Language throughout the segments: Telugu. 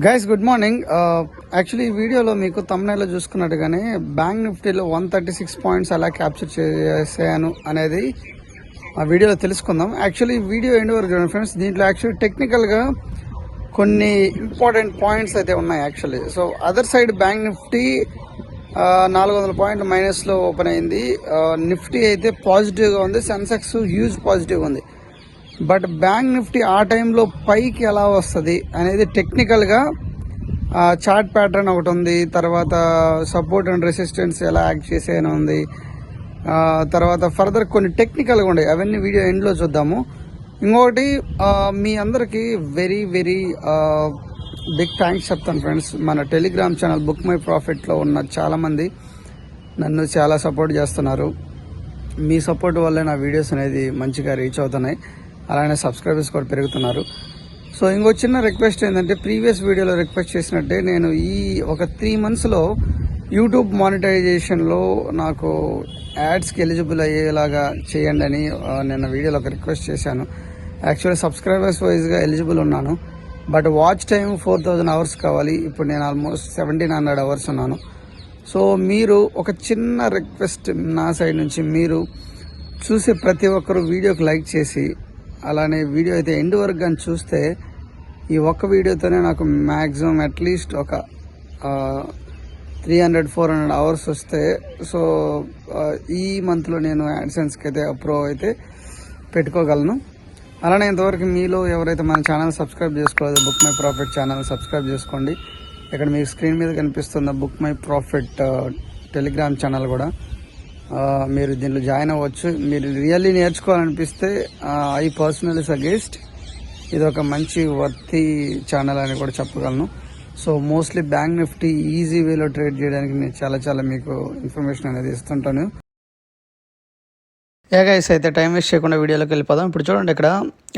Guys good morning. యాక్చువల్లీ ఈ వీడియోలో మీకు తమ్నైల్లో చూసుకున్నట్టుగానే బ్యాంక్ నిఫ్టీలో 136 పాయింట్స్ ఎలా క్యాప్చర్ చేశాను అనేది ఆ వీడియోలో తెలుసుకుందాం. యాక్చువల్లీ ఈ వీడియో ఎండ్ వరకు చూడండి ఫ్రెండ్స్. దీంట్లో యాక్చువల్లీ టెక్నికల్గా కొన్ని ఇంపార్టెంట్ పాయింట్స్ అయితే ఉన్నాయి actually. So other side bank Nifty 400 పాయింట్లు మైనస్లో ఓపెన్ అయింది. నిఫ్టీ అయితే పాజిటివ్గా ఉంది, సెన్సెక్స్ హ్యూజ్ పాజిటివ్ ఉంది. బట్ బ్యాంక్ నిఫ్టీ ఆ టైంలో పైకి ఎలా వస్తుంది అనేది టెక్నికల్గా చార్ట్ ప్యాటర్న్ ఒకటి ఉంది, తర్వాత సపోర్ట్ అండ్ రెసిస్టెన్స్ ఎలా యాక్ట్ చేసేయని ఉంది, తర్వాత ఫర్దర్ కొన్ని టెక్నికల్గా ఉన్నాయి. అవన్నీ వీడియో ఎండ్లో చూద్దాము. ఇంకొకటి మీ అందరికీ వెరీ వెరీ బిగ్ థ్యాంక్స్ చెప్తాను ఫ్రెండ్స్. మన టెలిగ్రామ్ ఛానల్ బుక్ మై ప్రాఫిట్లో ఉన్న చాలామంది నన్ను చాలా సపోర్ట్ చేస్తున్నారు. మీ సపోర్ట్ వల్లే నా వీడియోస్ అనేది మంచిగా రీచ్ అవుతున్నాయి, అలానే సబ్స్క్రైబర్స్ కూడా పెరుగుతున్నారు. సో ఇంకో చిన్న రిక్వెస్ట్ ఏంటంటే, ప్రీవియస్ వీడియోలో రిక్వెస్ట్ చేసినట్టే నేను ఈ ఒక 3 monthsలో యూట్యూబ్ మానిటైజేషన్లో నాకు యాడ్స్కి ఎలిజిబుల్ అయ్యేలాగా చేయండి అని నేను వీడియోలో ఒక రిక్వెస్ట్ చేశాను. యాక్చువల్లీ సబ్స్క్రైబర్స్ వైజ్గా ఎలిజిబుల్ ఉన్నాను, బట్ వాచ్ టైం 4000 hours కావాలి. ఇప్పుడు నేను ఆల్మోస్ట్ 1700 hours ఉన్నాను. సో మీరు ఒక చిన్న రిక్వెస్ట్ నా సైడ్ నుంచి, మీరు చూసే ప్రతి ఒక్కరు వీడియోకి లైక్ చేసి, అలానే వీడియో అయితే ఎండ్ వరకు కానీ చూస్తే ఈ ఒక్క వీడియోతోనే నాకు మ్యాక్సిమం అట్లీస్ట్ ఒక 300-400 hours వస్తే, సో ఈ మంత్లో నేను యాడ్సెన్స్కి అయితే అప్రూవ్ అయితే పెట్టుకోగలను. అలానే ఇంతవరకు మీలో ఎవరైతే మన ఛానల్ సబ్స్క్రైబ్ చేసుకోలేదో Book My Profit channel subscribe చేసుకోండి. ఇక్కడ మీకు స్క్రీన్ మీద కనిపిస్తున్న Book My Profit Telegram channel కూడా మీరు దీంట్లో జాయిన్ అవ్వచ్చు. మీరు రియల్లీ నేర్చుకోవాలనిపిస్తే ఐ పర్సనలీ సజెస్ట్, ఇది ఒక మంచి వర్తీ ఛానల్ అని కూడా చెప్పగలను. So mostly bank nifty easy వేలో ట్రేడ్ చేయడానికి నేను చాలా మీకు ఇన్ఫర్మేషన్ అనేది ఇస్తుంటాను. గైస్ అయితే టైం వేస్ట్ చేయకుండా వీడియోలోకి వెళ్ళిపోదాం. ఇప్పుడు చూడండి,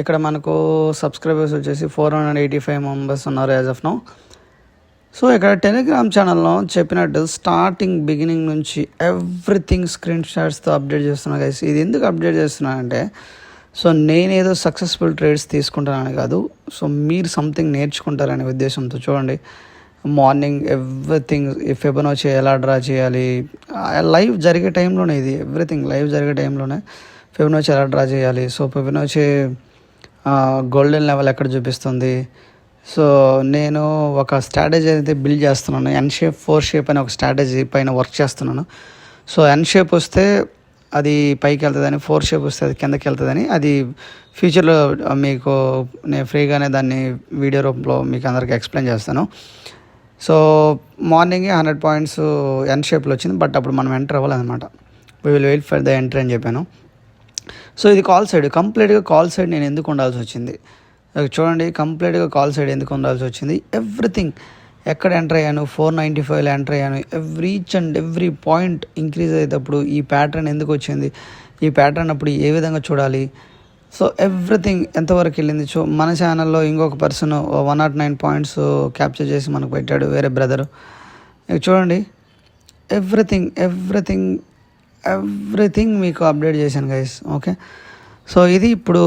ఇక్కడ మనకు సబ్స్క్రైబర్స్ వచ్చేసి 485 members ఉన్నారు యాజ్ ఆఫ్ నౌ. సో ఇక్కడ టెలిగ్రామ్ ఛానల్లో చెప్పినట్టు బిగినింగ్ నుంచి ఎవ్రీథింగ్ స్క్రీన్ షాట్స్తో అప్డేట్ చేస్తున్నా గైస్. ఇది ఎందుకు అప్డేట్ చేస్తున్నానంటే, సో నేనేదో సక్సెస్ఫుల్ ట్రేడ్స్ తీసుకుంటానని కాదు, సో మీరు సంథింగ్ నేర్చుకుంటారనే ఉద్దేశంతో. చూడండి, మార్నింగ్ ఎవ్రీథింగ్ ఫిబొనాచి ఎలా డ్రా చేయాలి, లైవ్ జరిగే టైంలోనే, ఇది ఎవ్రీథింగ్ లైవ్ జరిగే టైంలోనే ఫిబొనాచి ఎలా డ్రా చేయాలి. సో ఫిబొనాచి గోల్డెన్ లెవెల్ ఎక్కడ చూపిస్తుంది. సో నేను ఒక స్ట్రాటజీ అయితే బిల్డ్ చేస్తున్నాను. ఎన్ షేప్ 4 షేప్ అనే ఒక స్ట్రాటజీ పైన వర్క్ చేస్తున్నాను. సో ఎన్ షేప్ వస్తే అది పైకి వెళ్తుందని, 4 షేప్ వస్తే అది కిందకి వెళ్తుందని, అది ఫ్యూచర్లో మీకు నేను ఫ్రీగానే దాన్ని వీడియో రూపంలో మీకు అందరికీ ఎక్స్ప్లెయిన్ చేస్తాను. సో మార్నింగే 100 points ఎన్ షేప్లో వచ్చింది, బట్ అప్పుడు మనం ఎంటర్ అవ్వాలన్నమాట. We will wait for the entry అని చెప్పాను. సో ఇది కాల్ సైడ్, కంప్లీట్గా కాల్ సైడ్ నేను ఎందుకు ఉండాల్సి వచ్చింది చూడండి. కంప్లీట్గా కాల్ సైడ్ ఎందుకు ఉండాల్సి వచ్చింది, ఎవ్రీథింగ్ ఎక్కడ ఎంటర్ అయ్యాను, 495లో ఎంటర్ అయ్యాను. Each and every point increase అయ్యేటప్పుడు ఈ ప్యాటర్న్ ఎందుకు వచ్చింది, ఈ ప్యాటర్న్ అప్పుడు ఏ విధంగా చూడాలి, సో ఎవ్రీథింగ్ ఎంతవరకు వెళ్ళింది. సో మన ఛానల్లో ఇంకొక పర్సన్ 109 points క్యాప్చర్ చేసి మనకు పెట్టాడు, వేరే బ్రదరు. చూడండి, ఎవ్రీథింగ్ మీకు అప్డేట్ చేశాను గైస్. ఓకే, సో ఇది ఇప్పుడు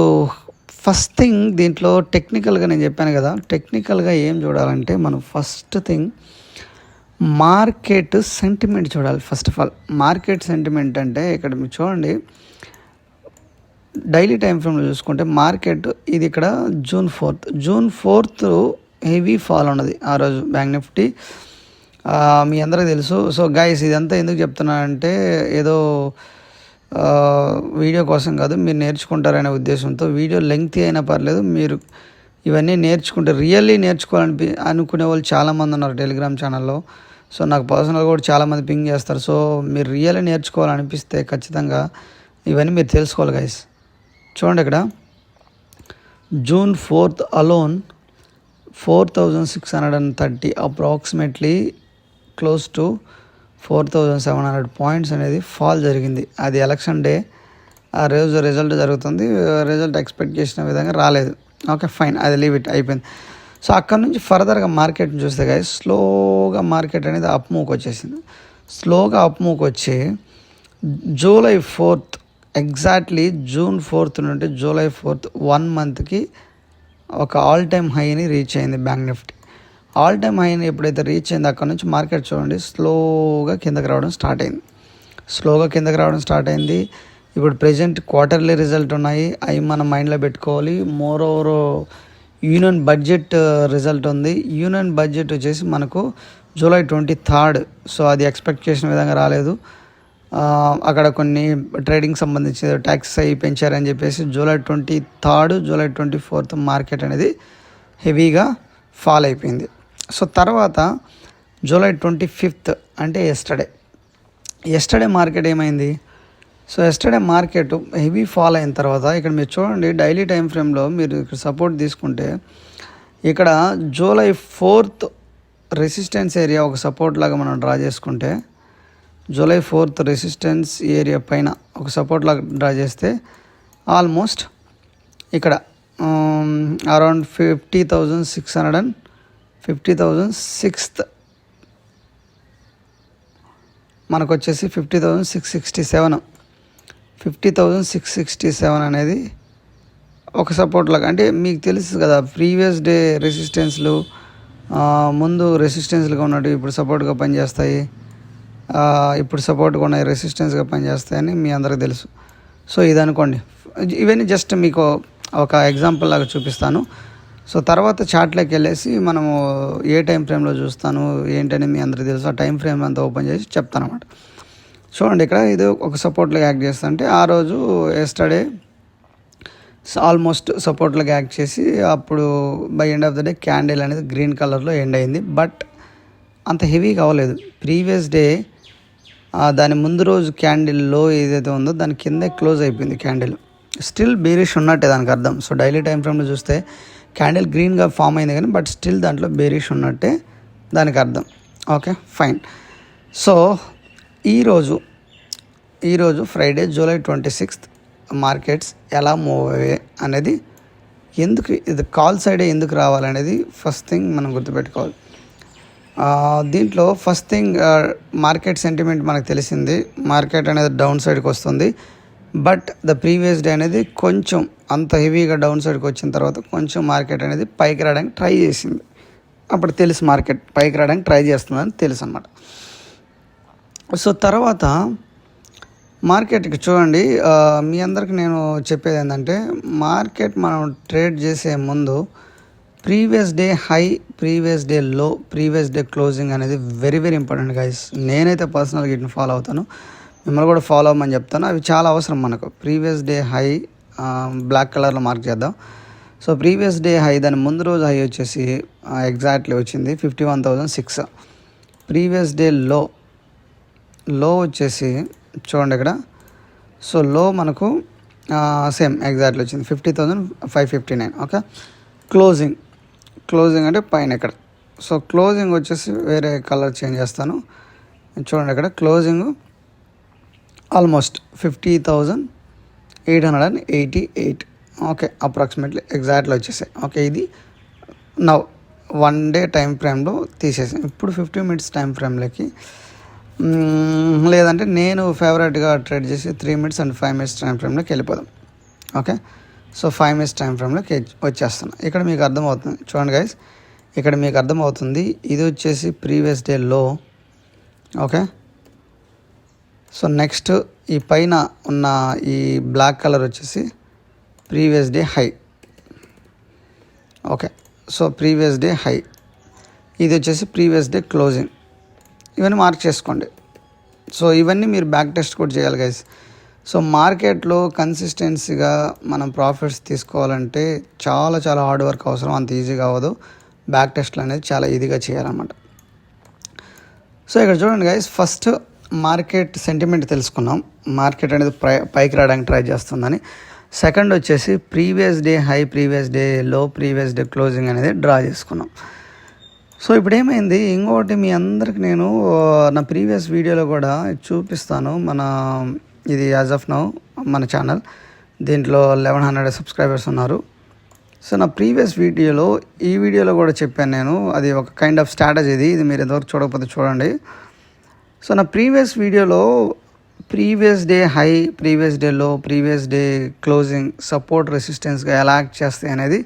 ఫస్ట్ థింగ్. దీంట్లో టెక్నికల్గా నేను చెప్పాను కదా, టెక్నికల్గా ఏం చూడాలంటే మనం ఫస్ట్ థింగ్ మార్కెట్ సెంటిమెంట్ చూడాలి. First of all market sentiment అంటే ఇక్కడ మీరు చూడండి, డైలీ టైం ఫ్రేమ్లో చూసుకుంటే మార్కెట్ ఇది ఇక్కడ June 4th హెవీ ఫాల్ ఉన్నది ఆ రోజు బ్యాంక్ నిఫ్టీ, మీ అందరికీ తెలుసు. సో గైస్ ఇదంతా ఎందుకు చెప్తున్నానంటే, ఏదో వీడియో కోసం కాదు, మీరు నేర్చుకుంటారనే ఉద్దేశంతో. వీడియో లెంగ్తీ అయినా పర్లేదు, మీరు ఇవన్నీ నేర్చుకుంటే రియల్లీ అనుకునే వాళ్ళు చాలామంది ఉన్నారు టెలిగ్రామ్ ఛానల్లో. సో నాకు పర్సనల్గా కూడా చాలామంది పింగ్ చేస్తారు. సో మీరు రియల్లీ నేర్చుకోవాలనిపిస్తే ఖచ్చితంగా ఇవన్నీ మీరు తెలుసుకోవాలి గైస్. చూడండి, ఇక్కడ June 4th alone 4630 approximately close to 4700 points అనేది ఫాల్ జరిగింది. అది ఎలక్షన్ డే, ఆ రోజు రిజల్ట్ జరుగుతుంది, రిజల్ట్ ఎక్స్పెక్ట్ చేసిన విధంగా రాలేదు. ఓకే ఫైన్, అది లీవ్ ఇట్, అయిపోయింది. సో అక్కడ నుంచి ఫర్దర్గా మార్కెట్ని చూస్తే గైస్, స్లోగా మార్కెట్ అనేది అప్ మూవ్కి వచ్చేసింది. స్లోగా అప్ మూవ్కి వచ్చి July 4th exactly June 4th నుండి July 4th 1 monthకి ఒక ఆల్ టైమ్ హైని రీచ్ అయింది బ్యాంక్ నిఫ్టీ. ఆల్ టైమ్ హైని ఎప్పుడైతే రీచ్ అయిందో అక్కడ నుంచి మార్కెట్ చూడండి స్లోగా కిందకి రావడం స్టార్ట్ అయింది. ఇప్పుడు ప్రెజెంట్ క్వార్టర్లీ రిజల్ట్ ఉన్నాయి, అవి మనం మైండ్లో పెట్టుకోవాలి. More over union budget result ఉంది. యూనియన్ బడ్జెట్ వచ్చేసి మనకు జూలై 23rd. సో అది ఎక్స్పెక్ట్ చేసిన విధంగా రాలేదు. అక్కడ కొన్ని ట్రేడింగ్ సంబంధించి ట్యాక్స్ అవి పెంచారని చెప్పేసి July 23rd, July 24th market అనేది హెవీగా ఫాల్ అయిపోయింది. సో తర్వాత జూలై 25th అంటే ఎస్టర్డే మార్కెట్ ఏమైంది? So yesterday market heavy fall అయిన తర్వాత ఇక్కడ మీరు చూడండి డైలీ టైం ఫ్రేమ్లో మీరు ఇక్కడ సపోర్ట్ తీసుకుంటే ఇక్కడ జూలై 4th రెసిస్టెన్స్ ఏరియా ఒక సపోర్ట్ లాగా మనం డ్రా చేసుకుంటే జూలై 4th రెసిస్టెన్స్ ఏరియా పైన ఒక సపోర్ట్ లాగా డ్రా చేస్తే ఆల్మోస్ట్ ఇక్కడ అరౌండ్ 50,600 మనకు వచ్చేసి 50,667 అనేది ఒక సపోర్ట్ లాగా. అంటే మీకు తెలుసు కదా ప్రీవియస్ డే రెసిస్టెన్స్లు ముందు రెసిస్టెన్స్లుగా ఉన్నట్టు ఇప్పుడు సపోర్ట్గా పనిచేస్తాయి, ఇప్పుడు సపోర్ట్గా ఉన్నాయి రెసిస్టెన్స్గా పనిచేస్తాయని మీ అందరికీ తెలుసు. సో ఇది అనుకోండి, ఇవన్నీ జస్ట్ మీకు ఒక ఎగ్జాంపుల్ లాగా చూపిస్తాను. సో తర్వాత చార్ట్లోకి వెళ్ళేసి మనము ఏ టైం ఫ్రేమ్లో చూస్తాను ఏంటని మీ అందరికీ తెలుసు. ఆ టైం ఫ్రేమ్ అంతా ఓపెన్ చేసి చెప్తాను అన్నమాట. చూడండి ఇక్కడ ఇది ఒక సపోర్ట్లో యాక్ట్ చేస్తుంటే ఆ రోజు ఎస్టర్డే ఆల్మోస్ట్ సపోర్ట్లోకి యాక్ట్ చేసి అప్పుడు by end of the day candle అనేది గ్రీన్ కలర్లో ఎండ్ అయింది. బట్ అంత హెవీగా అవ్వలేదు. ప్రీవియస్ డే దాని ముందు రోజు క్యాండిల్లో ఏదైతే ఉందో దాని కిందే క్లోజ్ అయిపోయింది క్యాండిల్. స్టిల్ బేరిష్ ఉన్నట్టే దానికి అర్థం. సో డైలీ టైం ఫ్రేమ్లో చూస్తే క్యాండిల్ గ్రీన్గా ఫామ్ అయింది కానీ బట్ స్టిల్ దాంట్లో బేరిష్ ఉన్నట్టే దానికి అర్థం. Okay fine. సో ఈరోజు ఫ్రైడే జూలై 26th మార్కెట్స్ ఎలా మూవ్ అయ్యాయి అనేది ఇది కాల్ సైడే ఎందుకు రావాలనేది ఫస్ట్ థింగ్ మనం గుర్తుపెట్టుకోవాలి. దీంట్లో ఫస్ట్ థింగ్ మార్కెట్ సెంటిమెంట్ మనకు తెలిసింది. మార్కెట్ అనేది డౌన్ సైడ్కి వస్తుంది. బట్ ద ప్రీవియస్ డే అనేది కొంచెం అంత హెవీగా డౌన్ సైడ్కి వచ్చిన తర్వాత కొంచెం మార్కెట్ అనేది పైకి రావడానికి ట్రై చేసింది. అప్పుడు తెలుసు మార్కెట్ పైకి రావడానికి ట్రై చేస్తుందని తెలుసు అన్నమాట. సో తర్వాత మార్కెట్కి చూడండి, మీ అందరికి నేను చెప్పేది ఏంటంటే మార్కెట్ మనం ట్రేడ్ చేసే ముందు previous day high, previous day లో, ప్రీవియస్ డే క్లోజింగ్ అనేది వెరీ వెరీ ఇంపార్టెంట్ గైస్. నేనైతే పర్సనల్గా వీటిని ఫాలో అవుతాను, మిమ్మల్ని కూడా ఫాలో అవ్వమని చెప్తాను. అవి చాలా అవసరం మనకు. ప్రీవియస్ డే హై బ్లాక్ కలర్లో మార్క్ చేద్దాం. సో ప్రీవియస్ డే హై దాని ముందు రోజు హై వచ్చేసి ఎగ్జాక్ట్లీ వచ్చింది 51,006. ప్రీవియస్ డే లో వచ్చేసి చూడండి ఇక్కడ. సో లో మనకు సేమ్ ఎగ్జాక్ట్లీ వచ్చింది 50,559. ఓకే క్లోజింగ్ అంటే పైన ఇక్కడ. సో క్లోజింగ్ వచ్చేసి వేరే కలర్ చేంజ్ చేస్తాను. చూడండి ఇక్కడ closing almost 50,888. Okay approximately exactly వచ్చేసాయి. ఓకే ఇది నవ్ 1 డే టైం ఫ్రేమ్లో తీసేసాం. ఇప్పుడు 50 minutes టైం ఫ్రేమ్లోకి లేదంటే నేను ఫేవరెట్గా ట్రేడ్ చేసి 3 minutes అండ్ 5 minutes టైం ఫ్రేమ్లోకి వెళ్ళిపోదాం. ఓకే సో 5 minutes టైం ఫ్రేమ్లోకి వచ్చేస్తున్నాను. ఇక్కడ మీకు అర్థమవుతుంది చూడండి గైస్, ఇక్కడ మీకు అర్థమవుతుంది. ఇది వచ్చేసి ప్రీవియస్ డే లో. ఓకే సో నెక్స్ట్ ఈ పైన ఉన్న ఈ బ్లాక్ కలర్ వచ్చేసి previous day high. Okay so previous day high, ఇది వచ్చేసి ప్రీవియస్ డే క్లోజింగ్. ఇవన్నీ మార్క్ చేసుకోండి. సో ఇవన్నీ మీరు బ్యాక్ టెస్ట్ కూడా చేయాలి గైస్. సో మార్కెట్లో కన్సిస్టెన్సీగా మనం ప్రాఫిట్స్ తీసుకోవాలంటే చాలా చాలా హార్డ్ వర్క్ అవసరం, అంత ఈజీగా అవ్వదు. బ్యాక్ టెస్ట్లు అనేది చాలా ఈజీగా చేయాలన్నమాట. సో ఇక్కడ చూడండి గైస్, ఫస్ట్ మార్కెట్ సెంటిమెంట్ తెలుసుకున్నాం, మార్కెట్ అనేది పైకి రావడానికి ట్రై చేస్తుందని. సెకండ్ వచ్చేసి previous day high, previous day లో, ప్రీవియస్ డే క్లోజింగ్ అనేది డ్రా చేసుకున్నాం. సో ఇప్పుడు ఏమైంది, ఇంకోటి మీ అందరికి నేను నా ప్రీవియస్ వీడియోలో కూడా చూపిస్తాను. ఇది యాజ్ ఆఫ్ నౌ మన ఛానల్, దీంట్లో 1100 సబ్స్క్రైబర్స్ ఉన్నారు. సో నా ప్రీవియస్ వీడియోలో ఈ వీడియోలో కూడా చెప్పాను నేను, అది ఒక కైండ్ ఆఫ్ స్ట్రాటజీ. ఇది మీరు ఎంతవరకు చూడకపోతే చూడండి. సో నా ప్రీవియస్ వీడియోలో previous day high, previous day లో, ప్రీవియస్ డే క్లోజింగ్ సపోర్ట్ రెసిస్టెన్స్గా ఎలా యాక్ట్ చేస్తాయి అనేది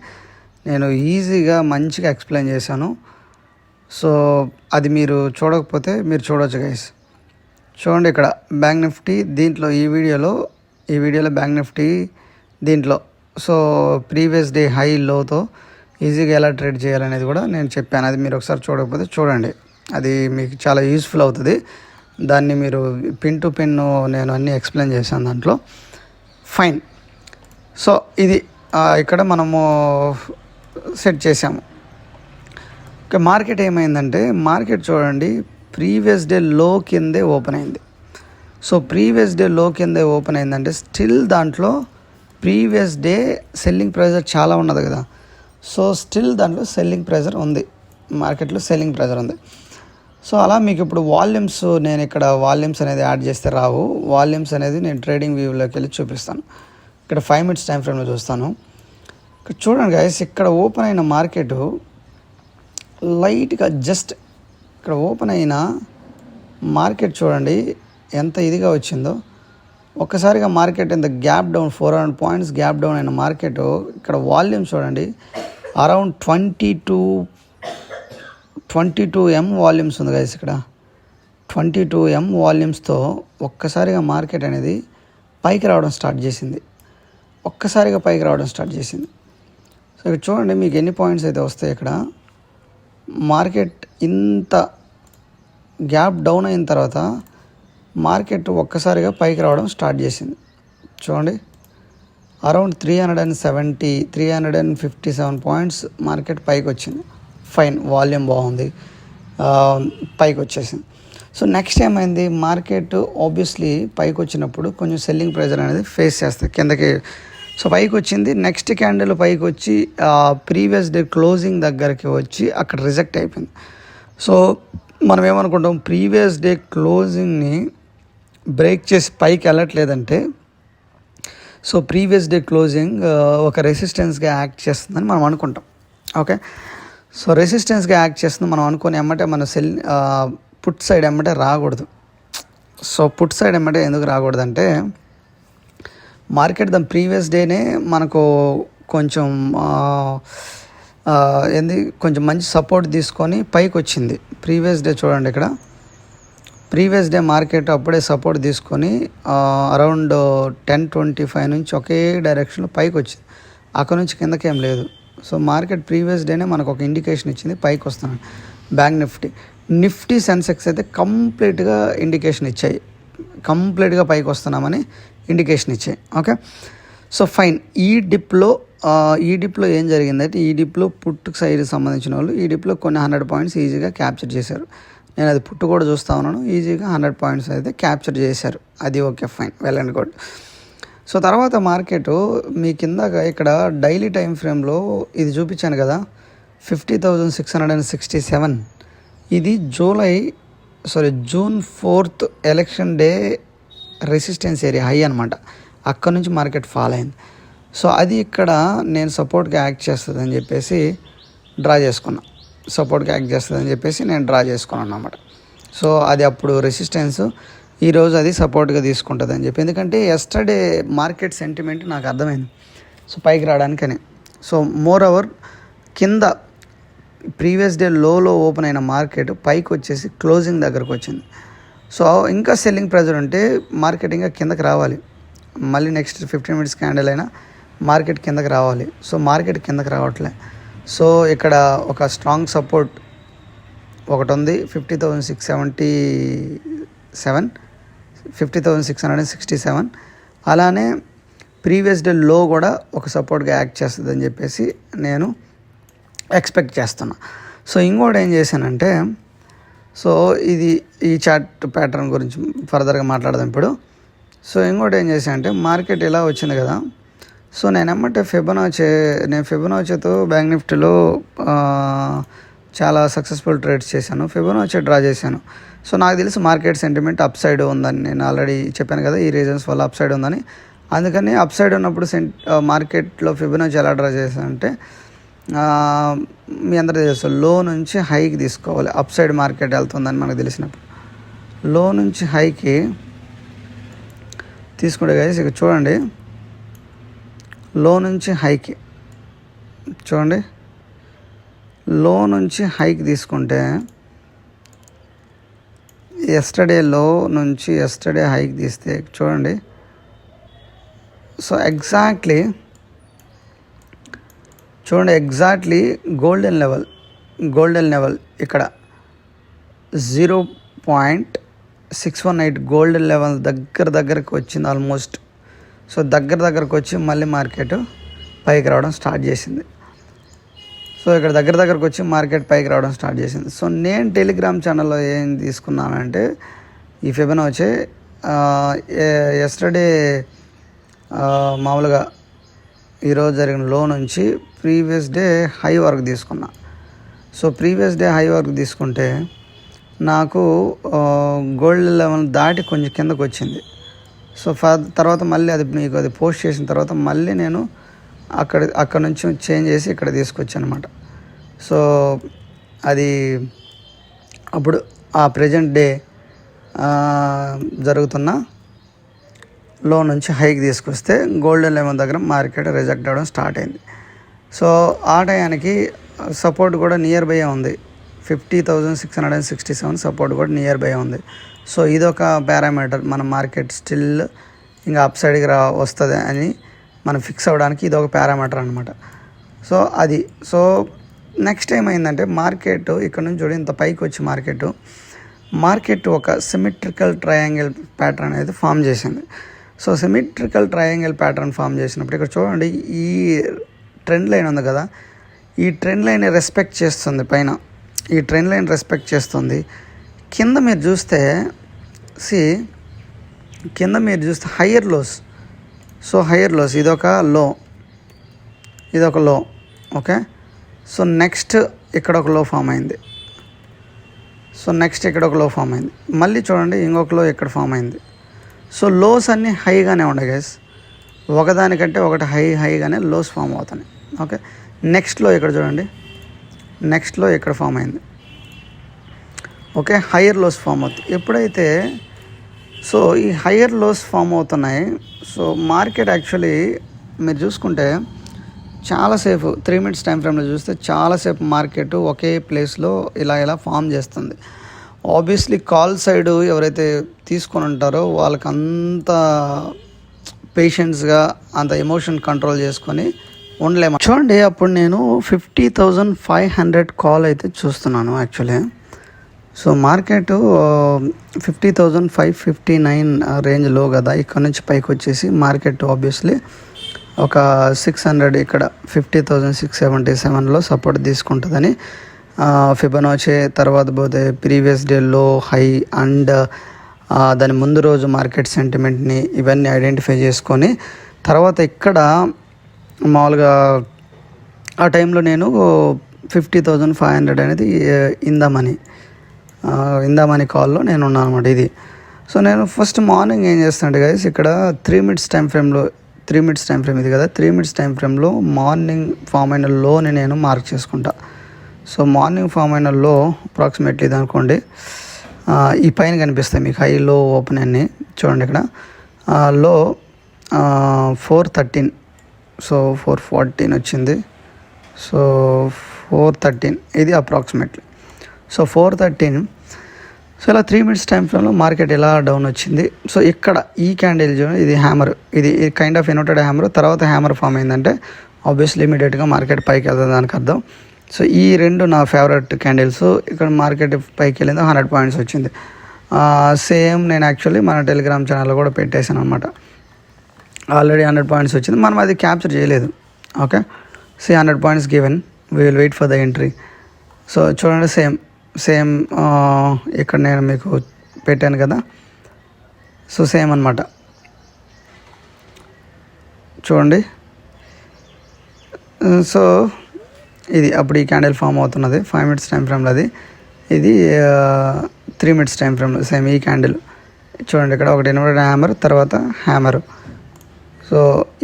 నేను ఈజీగా మంచిగా ఎక్స్ప్లెయిన్ చేశాను. సో అది మీరు చూడకపోతే మీరు చూడవచ్చు గైస్. చూడండి ఇక్కడ బ్యాంక్ నిఫ్టీ దీంట్లో ఈ వీడియోలో బ్యాంక్ నిఫ్టీ దీంట్లో సో ప్రీవియస్ డే హై లోతో ఈజీగా ఎలా ట్రేడ్ చేయాలనేది కూడా నేను చెప్పాను. అది మీరు ఒకసారి చూడకపోతే చూడండి, అది మీకు చాలా యూస్ఫుల్ అవుతుంది. దాన్ని మీరు పిన్ టు పిన్ నేను అన్నీ ఎక్స్ప్లెయిన్ చేశాను దాంట్లో. ఫైన్. సో ఇది ఇక్కడ మనము సెట్ చేసాము. ఇక మార్కెట్ ఏమైందంటే, మార్కెట్ చూడండి ప్రీవియస్ డే లో కిందే ఓపెన్ అయింది. సో ప్రీవియస్ డే లో కిందే ఓపెన్ అయిందంటే స్టిల్ దాంట్లో ప్రీవియస్ డే సెల్లింగ్ ప్రెజర్ చాలా ఉన్నది కదా. సో స్టిల్ దాంట్లో సెల్లింగ్ ప్రెజర్ ఉంది, మార్కెట్లో సెల్లింగ్ ప్రెజర్ ఉంది. సో అలా మీకు ఇప్పుడు వాల్యూమ్స్, నేను ఇక్కడ వాల్యూమ్స్ అనేది యాడ్ చేస్తే రావు. వాల్యూమ్స్ అనేది నేను ట్రేడింగ్ వ్యూలోకి వెళ్ళి చూపిస్తాను. ఇక్కడ 5 minutes టైం ఫ్రేమ్లో చూస్తాను. ఇక్కడ చూడండి గైస్, ఇక్కడ ఓపెన్ అయిన మార్కెట్ లైట్గా జస్ట్ ఇక్కడ ఓపెన్ అయిన మార్కెట్ చూడండి ఎంత ఇదిగా వచ్చిందో. ఒక్కసారిగా మార్కెట్ ఇంత gap down 400 points gap down అయిన మార్కెట్ ఇక్కడ వాల్యూమ్ చూడండి అరౌండ్ 22 M వాల్యూమ్స్ ఉంది గైస్. ఇక్కడ 22 M వాల్యూమ్స్తో ఒక్కసారిగా మార్కెట్ అనేది పైకి రావడం స్టార్ట్ చేసింది. సో ఇక్కడ చూడండి మీకు ఎన్ని పాయింట్స్ అయితే వస్తాయి. ఇక్కడ మార్కెట్ ఇంత గ్యాప్ డౌన్ అయిన తర్వాత మార్కెట్ ఒక్కసారిగా పైకి రావడం స్టార్ట్ చేసింది. చూడండి అరౌండ్ 357 పాయింట్స్ మార్కెట్ పైకి వచ్చింది. ఫైన్, వాల్యూమ్ బాగుంది, పైకి వచ్చేసింది. సో నెక్స్ట్ ఏమైంది, మార్కెట్ ఆబ్వియస్లీ పైకి వచ్చినప్పుడు కొంచెం సెల్లింగ్ ప్రెజర్ అనేది ఫేస్ చేస్తుంది కిందకి. సో పైకి వచ్చింది, నెక్స్ట్ క్యాండిల్ పైకి వచ్చి ప్రీవియస్ డే క్లోజింగ్ దగ్గరికి వచ్చి అక్కడ రిజెక్ట్ అయిపోయింది. సో మనం ఏమనుకుంటాం, ప్రీవియస్ డే క్లోజింగ్ని బ్రేక్ చేసి పైకి వెళ్ళట్లేదంటే సో ప్రీవియస్ డే క్లోజింగ్ ఒక రెసిస్టెన్స్గా యాక్ట్ చేస్తుందని మనం అనుకుంటాం. ఓకే, సో రెసిస్టెన్స్గా యాక్ట్ చేస్తుంది మనం అనుకుని ఎమ్మటే మన పుట్ సైడ్ ఎమ్మటే రాకూడదు. సో పుట్ సైడ్ ఎమ్మటే ఎందుకు రాకూడదంటే, మార్కెట్ దాని ప్రీవియస్ డేనే మనకు కొంచెం కొంచెం మంచి సపోర్ట్ తీసుకొని పైకి వచ్చింది. ప్రీవియస్ డే చూడండి, ఇక్కడ ప్రీవియస్ డే మార్కెట్ అప్పుడే సపోర్ట్ తీసుకొని అరౌండ్ 10:25 నుంచి ఒకే డైరెక్షన్లో పైకి వచ్చింది. అక్కడ నుంచి కిందకేం లేదు. సో మార్కెట్ ప్రీవియస్ డేనే మనకు ఒక ఇండికేషన్ ఇచ్చింది పైకి వస్తున్నాను. బ్యాంక్ నిఫ్టీ సెన్సెక్స్ అయితే కంప్లీట్గా ఇండికేషన్ ఇచ్చాయి, కంప్లీట్గా పైకి వస్తున్నామని ఇండికేషన్ ఇచ్చాయి. Okay, so fine. ఈ డిప్లో ఏం జరిగిందంటే, ఈ డిప్లో పుట్ సైడ్ సంబంధించిన వాళ్ళు ఈ డిప్లో కొన్ని 100 points ఈజీగా క్యాప్చర్ చేశారు. నేను అది పుట్టు కూడా చూస్తూ ఉన్నాను. ఈజీగా 100 points అయితే క్యాప్చర్ చేశారు. అది okay, fine, well and good. So తర్వాత మార్కెట్ మీ కిందక ఇక్కడ డైలీ టైం ఫ్రేమ్లో ఇది చూపించాను కదా, 50,667. ఇది June 4th election day resistance area high అనమాట. అక్కడ నుంచి మార్కెట్ ఫాల్ అయింది. సో అది ఇక్కడ నేను సపోర్ట్గా యాక్ట్ చేస్తుందని చెప్పేసి డ్రా చేసుకున్నాను. నేను డ్రా చేసుకున్నాను అనమాట. సో అది అప్పుడు రెసిస్టెన్స్, ఈరోజు అది సపోర్ట్గా తీసుకుంటుంది అని చెప్పి. ఎందుకంటే ఎస్టర్డే మార్కెట్ సెంటిమెంట్ నాకు అర్థమైంది, సో పైకి రావడానికని. సో మోర్ ఓవర్ కింద ప్రీవియస్ డే లోలో ఓపెన్ అయిన మార్కెట్ పైకి వచ్చేసి క్లోజింగ్ దగ్గరకు వచ్చింది. సో ఇంకా సెల్లింగ్ ప్రెజర్ ఉంటే మార్కెట్ ఇంకా కిందకి రావాలి. మళ్ళీ నెక్స్ట్ 15 minutes క్యాండిల్ అయినా మార్కెట్ కిందకి రావాలి. సో మార్కెట్ కిందకి రావట్లే. సో ఇక్కడ ఒక స్ట్రాంగ్ సపోర్ట్ ఒకటి ఉంది, 50,667. అలానే ప్రీవియస్ డే లో కూడా ఒక సపోర్ట్గా యాక్ట్ చేస్తుంది అని చెప్పేసి నేను ఎక్స్పెక్ట్ చేస్తున్నా. సో ఇంకోటి ఏం చేశానంటే, సో ఈ చార్ట్ ప్యాటర్న్ గురించి ఫర్దర్గా మాట్లాడదాం ఇప్పుడు. సో ఇంకోటి ఏం చేశానంటే, మార్కెట్ ఇలా వచ్చింది కదా. సో నేను ఎమ్మటే ఫిబొనాచీతో బ్యాంక్ నిఫ్టీలో చాలా సక్సెస్ఫుల్ ట్రేడ్స్ చేశాను. ఫిబొనాచీ డ్రా చేశాను. సో నాకు తెలుసు మార్కెట్ సెంటిమెంట్ అప్ సైడ్ ఉందని, నేను ఆల్రెడీ చెప్పాను కదా ఈ రీజన్స్ వల్ల అప్ సైడ్ ఉందని. అందుకని అప్ సైడ్ ఉన్నప్పుడు మార్కెట్లో ఫిబొనాచీ ఎలా డ్రా చేశానంటే, మీ అందరూ తెలుసు లో నుంచి హైకి తీసుకోవాలి. అప్ సైడ్ మార్కెట్ వెళ్తుందని మనకు తెలిసినప్పుడు లో నుంచి హైకి తీసుకుంటే గైస్ ఇక చూడండి, లో నుంచి హైకి చూడండి, లో నుంచి హైక్ తీసుకుంటే ఎస్టర్డే లో నుంచి ఎస్టర్డే హైక్ తీస్తే చూడండి. సో ఎగ్జాక్ట్లీ గోల్డెన్ లెవెల్ ఇక్కడ 0.618 గోల్డెన్ లెవెల్ దగ్గరకు వచ్చింది ఆల్మోస్ట్. సో దగ్గరకు వచ్చి మళ్ళీ మార్కెట్ పైకి రావడం స్టార్ట్ చేసింది. సో ఇక్కడ దగ్గరకు వచ్చి మార్కెట్ పైకి రావడం స్టార్ట్ చేసింది. సో నేను టెలిగ్రామ్ ఛానల్లో ఏం తీసుకున్నానంటే ఈ ఫిబొనాచి ఎస్టర్డే మామూలుగా ఈరోజు జరిగిన లో నుంచి ప్రీవియస్ డే హై వరకు తీసుకున్నా. సో ప్రీవియస్ డే హై వరకు తీసుకుంటే నాకు గోల్డ్ లెవెల్ దాటి కొంచెం కిందకు వచ్చింది. సో తర్వాత మళ్ళీ అది పోస్ట్ చేసిన తర్వాత మళ్ళీ నేను అక్కడ నుంచి చేంజ్ చేసి ఇక్కడ తీసుకొచ్చాను అనమాట. సో అది అప్పుడు ఆ ప్రజెంట్ డే జరుగుతున్న లో నుంచి హైకి తీసుకొస్తే గోల్డెన్ లెవెల్ దగ్గర మార్కెట్ రిజెక్ట్ అవ్వడం స్టార్ట్ అయింది. సో ఆ టయానికి సపోర్ట్ కూడా నియర్ బై ఉంది, 50,667 సపోర్ట్ కూడా నియర్ బై ఉంది. సో ఇదొక పారామీటర్ మన మార్కెట్ స్టిల్ ఇంకా అప్ సైడ్కి వస్తుంది అని మనం ఫిక్స్ అవ్వడానికి ఇదొక పారామీటర్ అనమాట. సో నెక్స్ట్ ఏమైందంటే మార్కెట్ ఇక్కడ నుంచి చూడండి ఇంత పైకి వచ్చి మార్కెట్ ఒక సిమెట్రికల్ ట్రయాంగిల్ ప్యాటర్న్ అనేది ఫామ్ చేసింది. So symmetrical triangle pattern form చేసినప్పుడు ఇక్కడ చూడండి ఈ ట్రెండ్ లైన్ ఉంది కదా, ఈ ట్రెండ్ లైన్ రెస్పెక్ట్ చేస్తుంది. పైన ఈ ట్రెండ్ లైన్ రెస్పెక్ట్ చేస్తుంది. కింద మీరు చూస్తే higher lows. So higher lows ఇదొక లో. ఓకే. సో నెక్స్ట్ ఇక్కడ ఒక లో ఫామ్ అయింది. మళ్ళీ చూడండి ఇంకొక లో ఇక్కడ ఫామ్ అయింది. సో లోస్ అన్నీ హైగానే ఉన్నాయి గైస్, ఒకదానికంటే ఒకటి హైగానే లోస్ ఫామ్ అవుతున్నాయి. ఓకే. నెక్స్ట్ లో ఇక్కడ చూడండి, ఇక్కడ ఫామ్ అయింది. ఓకే. హయ్యర్ లోస్ ఫామ్ అవుతుంది ఎప్పుడైతే. సో ఈ హయ్యర్ లోస్ ఫామ్ అవుతున్నాయి. సో మార్కెట్ యాక్చువల్లీ మీరు చూసుకుంటే చాలాసేపు 3 minutes టైం ఫ్రేమ్లో చూస్తే చాలాసేపు మార్కెట్ ఒకే ప్లేస్లో ఇలా ఫామ్ చేస్తుంది. ఆబ్వియస్లీ కాల్ సైడ్ ఎవరైతే తీసుకొని ఉంటారో వాళ్ళకి అంత పేషెన్స్గా అంత ఎమోషన్ కంట్రోల్ చేసుకొని ఉండలేము. చూడండి అప్పుడు నేను 50,500 కాల్ అయితే చూస్తున్నాను యాక్చువల్లీ. సో మార్కెట్ 50,559 రేంజ్లో కదా, ఇక్కడ నుంచి పైకి వచ్చేసి మార్కెట్ ఆబ్వియస్లీ ఒక 600 ఇక్కడ 50,677లో సపోర్ట్ తీసుకుంటుందని ఫిబొనాచి తర్వాత పోతే ప్రీవియస్ డే లో హై అండ్ దాని ముందు రోజు మార్కెట్ సెంటిమెంట్ని ఇవన్నీ ఐడెంటిఫై చేసుకొని తర్వాత ఇక్కడ మామూలుగా ఆ టైంలో నేను 50,500 అనేది ఇందామని కాల్లో నేను ఉన్నాను అనమాట ఇది. సో నేను ఫస్ట్ మార్నింగ్ ఏం చేస్తానంటే గైస్ ఇక్కడ 3 minutes టైం ఫ్రేమ్లో 3 minutes టైం ఫ్రేమ్ ఇది కదా, 3 minutes టైం ఫ్రేమ్లో మార్నింగ్ ఫామ్ అయిన లోని నేను మార్క్ చేసుకుంటా. సో మార్నింగ్ ఫామ్ అయిన లో అప్రాక్సిమేట్లీ ఇది అనుకోండి, ఈ పైన కనిపిస్తాయి మీకు హై లో ఓపెన్ అన్ని చూడండి. ఇక్కడ లో 413, సో 414 వచ్చింది. సో 413 ఇది అప్రాక్సిమేట్లీ. సో 413. సో ఇలా 3 minutes టైం ఫ్రేమ్లో మార్కెట్ ఎలా డౌన్ వచ్చింది. సో ఇక్కడ ఈ క్యాండిల్ ఇది హ్యామర్, ఇది కైండ్ ఆఫ్ ఇన్వర్టెడ్ హ్యామర్. తర్వాత హ్యామర్ ఫామ్ అయిందంటే ఆబ్వియస్లీ ఇమీడియట్గా మార్కెట్ పైకి వెళ్తుంది దానికి అర్థం. సో ఈ రెండు నా ఫేవరెట్ క్యాండిల్స్. ఇక్కడ మార్కెట్ పైకి వెళ్ళింది 100 points వచ్చింది. సేమ్ నేను యాక్చువల్లీ మన టెలిగ్రామ్ ఛానల్లో కూడా పెట్టేశాను అనమాట. ఆల్రెడీ 100 points వచ్చింది, మనం అది క్యాప్చర్ చేయలేదు. Okay. So 100 points given, we will wait for the entry. So చూడండి సేమ్ ఇక్కడ నేను మీకు పెట్టాను కదా, సో సేమ్ అనమాట. చూడండి. సో ఇది అప్పుడు ఈ క్యాండిల్ ఫామ్ అవుతున్నది 5 minutes టైం ఫ్రేమ్లో, ఇది 3 minutes టైం ఫ్రేమ్లో సేమ్ ఈ క్యాండిల్ చూడండి. ఇక్కడ ఒకటి ఇన్వర్టెడ్ హ్యామర్, తర్వాత హ్యామర్. సో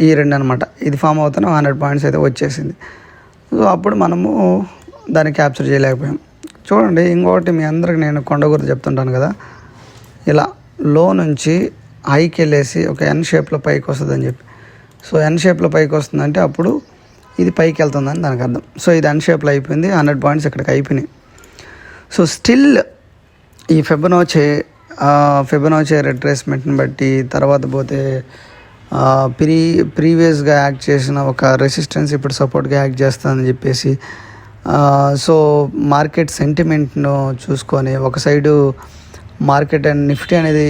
ఈ రెండు అనమాట ఇది ఫామ్ అవుతున్న 100 points అయితే వచ్చేసింది. సో అప్పుడు మనము దాన్ని క్యాప్చర్ చేయలేకపోయాం. చూడండి ఇంకొకటి మీ అందరికి నేను కొండ గుర్తు చెప్తుంటాను కదా, ఇలా లో నుంచి హైకి వెళ్ళేసి ఒక ఎన్ షేప్లో పైకి వస్తుందని చెప్పి. సో ఎన్ షేప్లో పైకి వస్తుందంటే అప్పుడు ఇది పైకి వెళ్తుందని దానికి అర్థం. సో ఇది అన్షేప్లో అయిపోయింది, 100 పాయింట్స్ ఇక్కడికి అయిపోయినాయి. సో స్టిల్ ఈ ఫెబొనాచీ రిట్రేస్మెంట్ని బట్టి తర్వాత పోతే ప్రీవియస్గా యాక్ట్ చేసిన ఒక రెసిస్టెన్స్ ఇప్పుడు సపోర్ట్గా యాక్ట్ చేస్తుందని చెప్పేసి సో మార్కెట్ సెంటిమెంట్ను చూసుకొని ఒక సైడు మార్కెట్ అండ్ నిఫ్టీ అనేది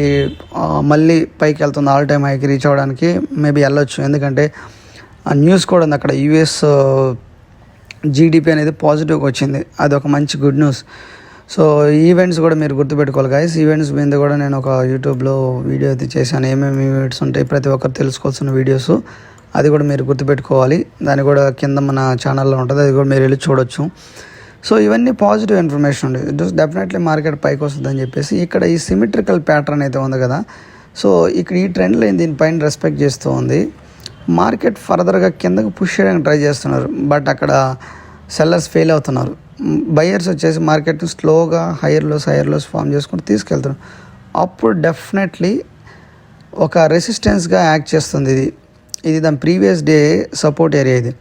మళ్ళీ పైకి వెళ్తుంది, ఆల్ టైమ్ హైకి రీచ్ అవ్వడానికి మేబీ వెళ్ళొచ్చు. ఎందుకంటే న్యూస్ కూడా ఉంది అక్కడ, యూఎస్ జీడిపి అనేది పాజిటివ్గా వచ్చింది, అది ఒక మంచి గుడ్ న్యూస్. సో ఈవెంట్స్ కూడా మీరు గుర్తుపెట్టుకోవాలి గైస్. ఈవెంట్స్ మీద కూడా నేను ఒక యూట్యూబ్లో వీడియో అయితే చేశాను, ఏమేమి ఈవెంట్స్ ఉంటాయి ప్రతి ఒక్కరు తెలుసుకోవాల్సిన వీడియోస్, అది కూడా మీరు గుర్తుపెట్టుకోవాలి. దాన్ని కూడా కింద మన ఛానల్లో ఉంటుంది, అది కూడా మీరు వెళ్ళి చూడొచ్చు. సో ఇవన్నీ పాజిటివ్ ఇన్ఫర్మేషన్ ఉంది, డెఫినెట్లీ మార్కెట్ పైకి వస్తుందని చెప్పేసి. ఇక్కడ ఈ సిమెట్రికల్ ప్యాటర్న్ అయితే ఉంది కదా, సో ఇక్కడ ఈ ట్రెండ్ లైన్ దీనిపైన రెస్పెక్ట్ చేస్తూ ఉంది. మార్కెట్ ఫర్దర్గా కిందకు పుష్ చేయడానికి ట్రై చేస్తున్నారు, బట్ అక్కడ సెల్లర్స్ ఫెయిల్ అవుతున్నారు. బయర్స్ వచ్చేసి మార్కెట్ని స్లోగా హైయర్ లోస్ ఫామ్ చేసుకుంటూ తీసుకెళ్తున్నారు. అప్పుడు డెఫినెట్లీ ఒక రెసిస్టెన్స్గా యాక్ట్ చేస్తుంది. ఇది దాని ప్రీవియస్ డే సపోర్ట్ ఏరియా ఇది.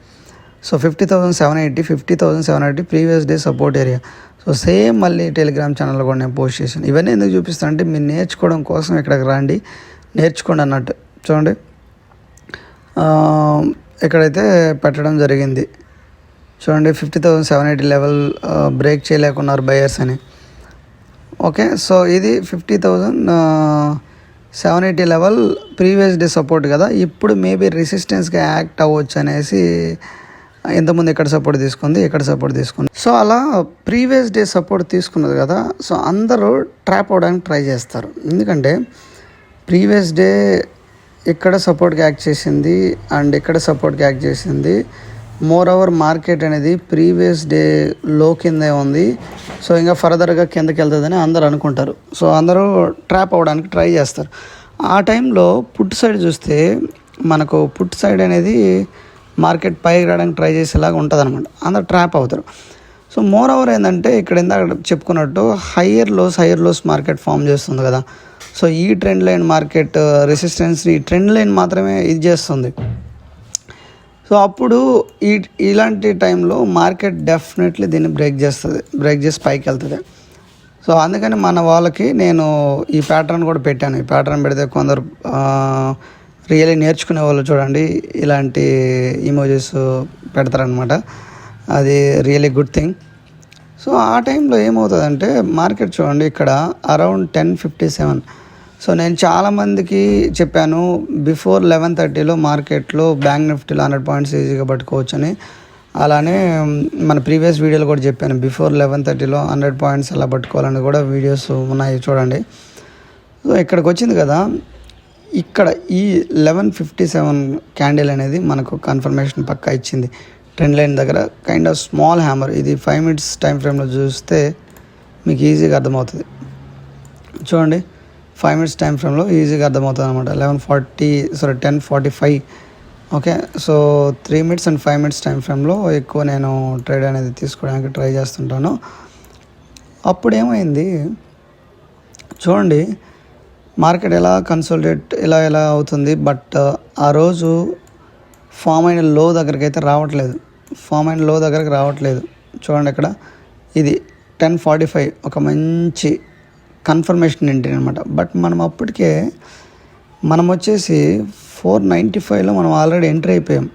So 50,780 previous day support area. So same మళ్ళీ టెలిగ్రామ్ ఛానల్లో కూడా నేను పోస్ట్ చేశాను. ఇవన్నీ ఎందుకు చూపిస్తానంటే మీరు నేర్చుకోవడం కోసం ఇక్కడికి రండి, నేర్చుకోండి అన్నట్టు. చూడండి ఇక్కడైతే పెట్టడం జరిగింది. చూడండి 50,780 లెవెల్ బ్రేక్ చేయలేకున్నారు బయర్స్ అని. ఓకే, సో ఇది 50,780 లెవెల్ ప్రీవియస్ డే సపోర్ట్ కదా, ఇప్పుడు మేబీ రెసిస్టెన్స్గా యాక్ట్ అవ్వచ్చు అనేసి. ఇంతకుముందు ఇక్కడ సపోర్ట్ తీసుకుంది. సో అలా ప్రీవియస్ డే సపోర్ట్ తీసుకున్నది కదా, సో అందరూ ట్రాప్ అవ్వడానికి ట్రై చేస్తారు. ఎందుకంటే ప్రీవియస్ డే ఇక్కడ సపోర్ట్గా యాక్ట్ చేసింది అండ్ ఇక్కడ సపోర్ట్గా యాక్ట్ చేసింది. మోర్ ఓవర్ మార్కెట్ అనేది ప్రీవియస్ డే లో కిందే ఉంది, సో ఇంకా ఫర్దర్గా కిందకి వెళ్తుందని అందరూ అనుకుంటారు. సో అందరూ ట్రాప్ అవ్వడానికి ట్రై చేస్తారు. ఆ టైంలో పుట్ సైడ్ చూస్తే మనకు పుట్ సైడ్ అనేది మార్కెట్ పైకి రావడానికి ట్రై చేసేలాగా ఉంటుంది అనమాట, అందరు ట్రాప్ అవుతారు. సో మోర్ ఓవర్ ఏంటంటే ఇక్కడ ఇందాక చెప్పుకున్నట్టు హయ్యర్ లోస్ మార్కెట్ ఫామ్ చేస్తుంది కదా. సో ఈ ట్రెండ్ లైన్ మార్కెట్ రెసిస్టెన్స్ ఈ ట్రెండ్ లైన్ మాత్రమే ఇది చేస్తుంది. సో అప్పుడు ఇలాంటి టైంలో మార్కెట్ డెఫినెట్లీ దీన్ని బ్రేక్ చేసి పైకి వెళ్తుంది. సో అందుకని మన వాళ్ళకి నేను ఈ ప్యాటర్న్ కూడా పెట్టాను. ఈ ప్యాటర్న్ పెడితే కొందరు రియల్లీ నేర్చుకునే వాళ్ళు చూడండి ఇలాంటి ఇమోజెస్ పెడతారనమాట, అది రియల్లీ గుడ్ థింగ్. సో ఆ టైంలో ఏమవుతుందంటే మార్కెట్ చూడండి ఇక్కడ అరౌండ్ 10:57. సో నేను చాలామందికి చెప్పాను బిఫోర్ 11:30లో మార్కెట్లో బ్యాంక్ నిఫ్టీలో 100 పాయింట్స్ ఈజీగా పట్టుకోవచ్చు అని. అలానే మన ప్రీవియస్ వీడియోలో కూడా చెప్పాను బిఫోర్ 11:30లో 100 పాయింట్స్ ఎలా పట్టుకోవాలని కూడా వీడియోస్ ఉన్నాయి చూడండి. సో ఇక్కడికి వచ్చింది కదా, ఇక్కడ ఈ 11:57 క్యాండిల్ అనేది మనకు కన్ఫర్మేషన్ పక్కా ఇచ్చింది. ట్రెండ్ లైన్ దగ్గర కైండ్ ఆఫ్ స్మాల్ హ్యామర్. ఇది 5 minutes టైం ఫ్రేమ్లో చూస్తే మీకు ఈజీగా అర్థమవుతుంది. చూడండి 5 minutes టైం ఫ్రేమ్లో ఈజీగా అర్థమవుతుంది అనమాట. 10:45. Okay, so 3 minutes and 5 minutes time ఫ్రేమ్లో ఎక్కువ నేను ట్రేడ్ అనేది తీసుకోవడానికి ట్రై చేస్తుంటాను. అప్పుడు ఏమైంది చూడండి, మార్కెట్ ఎలా కన్సోలిడేట్ ఎలా అవుతుంది, బట్ ఆ రోజు ఫామ్ అయిన లో దగ్గరికి అయితే రావట్లేదు. చూడండి ఇక్కడ ఇది 10:45 ఒక మంచి కన్ఫర్మేషన్ ఎంట్రీ అనమాట. బట్ మనం అప్పటికే వచ్చేసి 495లో మనం ఆల్రెడీ ఎంట్రీ అయిపోయాం.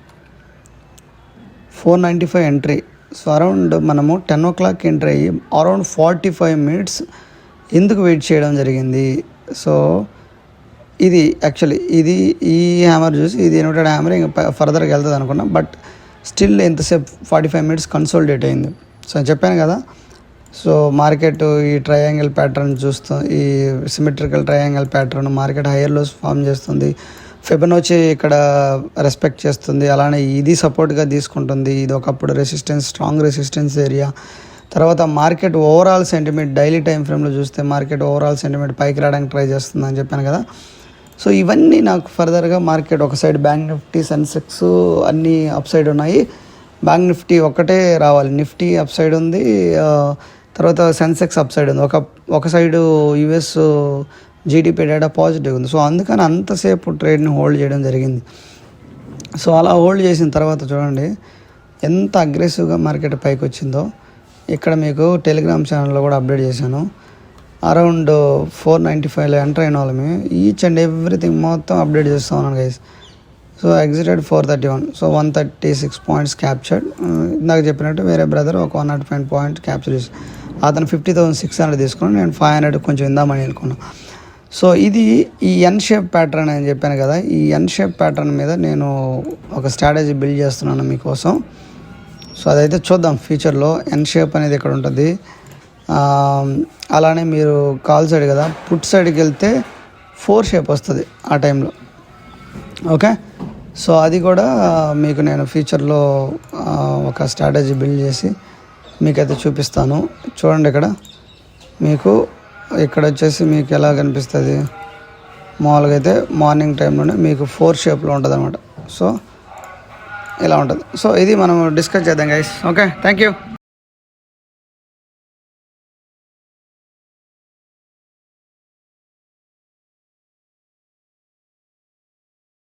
495 ఎంట్రీ. సో అరౌండ్ మనము 10 o'clock ఎంట్రీ అయ్యి అరౌండ్ 45 minutes ఎందుకు వెయిట్ చేయడం జరిగింది. సో ఇది యాక్చువల్లీ ఈ హ్యామర్ చూసి ఇది ఇన్వర్టెడ్ హ్యామర్ ఇంకా ఫర్దర్గా వెళ్తుంది అనుకున్నా, బట్ స్టిల్ ఎంతసేపు 45 minutes కన్సోలిడేట్ అయింది. సో చెప్పాను కదా, సో మార్కెట్ ఈ ట్రయాంగిల్ ప్యాటర్న్ ఈ symmetrical triangle pattern market higher lows form చేస్తుంది. ఫిబొనాచి ఇక్కడ రెస్పెక్ట్ చేస్తుంది, అలానే ఇది సపోర్ట్గా తీసుకుంటుంది. ఇది ఒకప్పుడు స్ట్రాంగ్ రెసిస్టెన్స్ ఏరియా. తర్వాత market overall sentiment daily time ఫ్రేమ్లో చూస్తే మార్కెట్ ఓవరాల్ సెంటిమెంట్ పైకి రావడానికి ట్రై చేస్తుంది అని చెప్పాను కదా. సో ఇవన్నీ నాకు ఫర్దర్గా మార్కెట్ ఒక సైడ్ బ్యాంక్ నిఫ్టీ సెన్సెక్స్ అన్నీ అప్ సైడ్ ఉన్నాయి. బ్యాంక్ నిఫ్టీ ఒక్కటే రావాలి, నిఫ్టీ అప్ సైడ్ ఉంది, తర్వాత సెన్సెక్స్ అప్ సైడ్ ఉంది. ఒక side US GDP data positive ఉంది. సో అందుకని అంతసేపు ట్రేడ్ని హోల్డ్ చేయడం జరిగింది. సో అలా హోల్డ్ చేసిన తర్వాత చూడండి ఎంత అగ్రెసివ్గా మార్కెట్ పైకి వచ్చిందో ఇక్కడ మీకు టెలిగ్రామ్ ఛానల్లో కూడా అప్డేట్ చేశాను. అరౌండ్ 495లో ఎంటర్ అయిన వాళ్ళమే ఈచ్ అండ్ ఎవ్రీథింగ్ మొత్తం అప్డేట్ చేస్తూ ఉన్నాను guys. So exited 431, so 136 points captured. ఇందాక చెప్పినట్టు వేరే బ్రదర్ ఒక 105 పాయింట్ క్యాప్చర్ చేసి అతను 50,600 తీసుకుని నేను 500 కొంచెం ఇందామని అనుకున్నాను. సో ఇది ఈ ఎన్ షేప్ ప్యాటర్న్ అని చెప్పాను కదా, ఈ ఎన్ షేప్ ప్యాటర్న్ మీద నేను ఒక స్ట్రాటజీ బిల్డ్ చేస్తున్నాను మీకోసం. సో అదైతే చూద్దాం ఫ్యూచర్లో. ఎన్ షేప్ అనేది ఇక్కడ ఉంటుంది. అలానే మీరు కాల్ సైడ్ కదా, పుట్ సైడ్కి వెళ్తే 4 షేప్ వస్తుంది ఆ టైంలో. ఓకే, సో అది కూడా మీకు నేను ఫ్యూచర్లో ఒక స్ట్రాటజీ బిల్డ్ చేసి మీకైతే చూపిస్తాను. చూడండి ఇక్కడ వచ్చేసి మీకు ఎలా కనిపిస్తుంది, మామూలుగా అయితే మార్నింగ్ టైంలోనే మీకు 4 షేప్లో ఉంటుంది అనమాట. సో ఇలా ఉంటుంది. సో ఇది మనం డిస్కస్ చేద్దాం గైస్. Okay, thank you.